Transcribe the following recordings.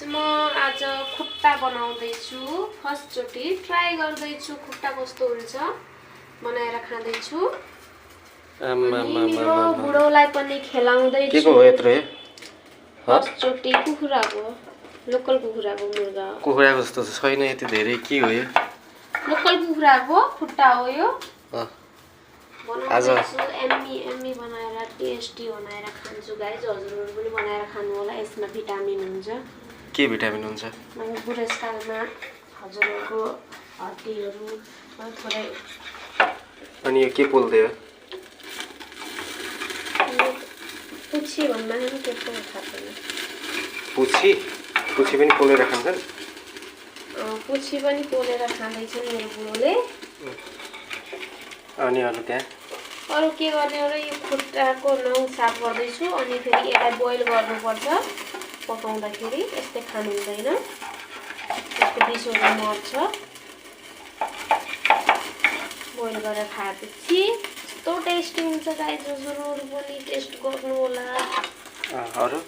म आज खुट्टा बनाउँदैछु। फर्स्ट चोटी ट्राई गर्दैछु खुट्टा कस्तो हुन्छ बनाएर खाँदैछु। मेरो बुढोलाई पनि खेलाउँदैछु। के को हो यत्रो? फर्स्ट चोटी कुखुराको, लोकल कुखुराको मुर्गा। कुखुराको जस्तो छैन यति धेरै। के हो यो? लोकल कुखुराको खुट्टा हो यो। आज एम्मी बनाएर टेस्टी बनाएर खान्छु गाइस। हजुरहरु पनि बनाएर खानु होला। यसमा भिटामिन हुन्छ। के भिटामिन हुन्छ? बुढेसकालमा हजुरहरुको हड्डीहरुमा थोरै। अनि यो के पोल्दै हो? पुछि भन्दा पनि के पो थाहा छैन। पुछि पनि पोलेर खान्छन्? पुछि पनि पोलेर खाँदैछन् मेरो बुढोले। अनि अरु त्यहाँ अरु के गर्ने हो र यो खुट्टाको नङ साफ गर्दैछु। अनि फेरि यसलाई बोइल गर्नुपर्छ। पकाउँदाखेरि यस्तै खानु हुँदैन। यसको बिसहरू मर्छ। बोइल गरेर खाएपछि यस्तो टेस्टी हुन्छ गाइस। हजुरहरु पनि टेस्ट गर्नु होला। अरु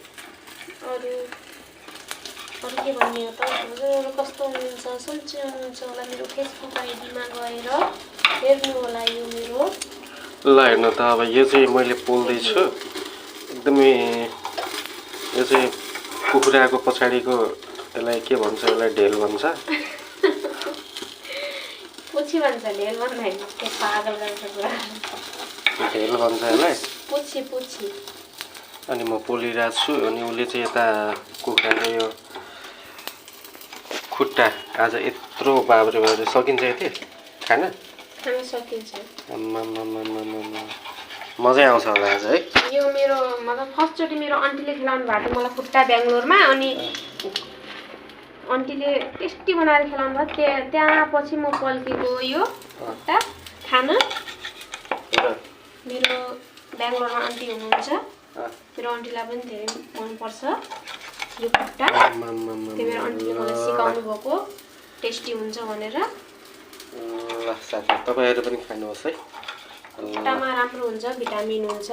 के भन्ने हो त? हजुरहरु कस्तो हुनुहुन्छ? सन्चै हुनुहुन्छ होला? मेरो फेसबुक आइडीमा गएर हेर्नु होला यो मेरो। ल हेर्नु त अब यो चाहिँ मैले पोल्दै छु। एकदमै यो चाहिँ कुखुराको पछाडीको यसलाई के भन्छ? यसलाई ढेल भन्छ। पुछि भन्छ, ढेल भन्दैन। के पागल गर्छ कुरा। ढेल भन्छ यसलाई। पुछि। अनि म पोलिरहेको छु। अनि उसले चाहिँ यता कुखुराको यो खुट्टा आज यत्रो बाब्रे सकिन्छ यति खान सकिन्छ। मजै आउँछ होला आज है। यो मेरो मतलब फर्स्ट चोटी मेरो आन्टीले खेलाउनु भएको थियो मलाई खुट्टा बेंगलोरमा। अनि आन्टीले टेस्टी बनाएर खेलाउनु भयो। त्यहाँ पछि म पल्केको यो खुट्टा खान। मेरो बेंगलोरमा आन्टी हुनुहुन्छ। मेरो आन्टीलाई पनि धेरै मनपर्छ यो खुट्टा। त्यही भएर आन्टीले मलाई सिकाउनु भएको टेस्टी हुन्छ भनेर। ल साथी तपाईहरु पनि खानुहोस् है। खुट्टामा राम्रो हुन्छ, भिटामिन हुन्छ।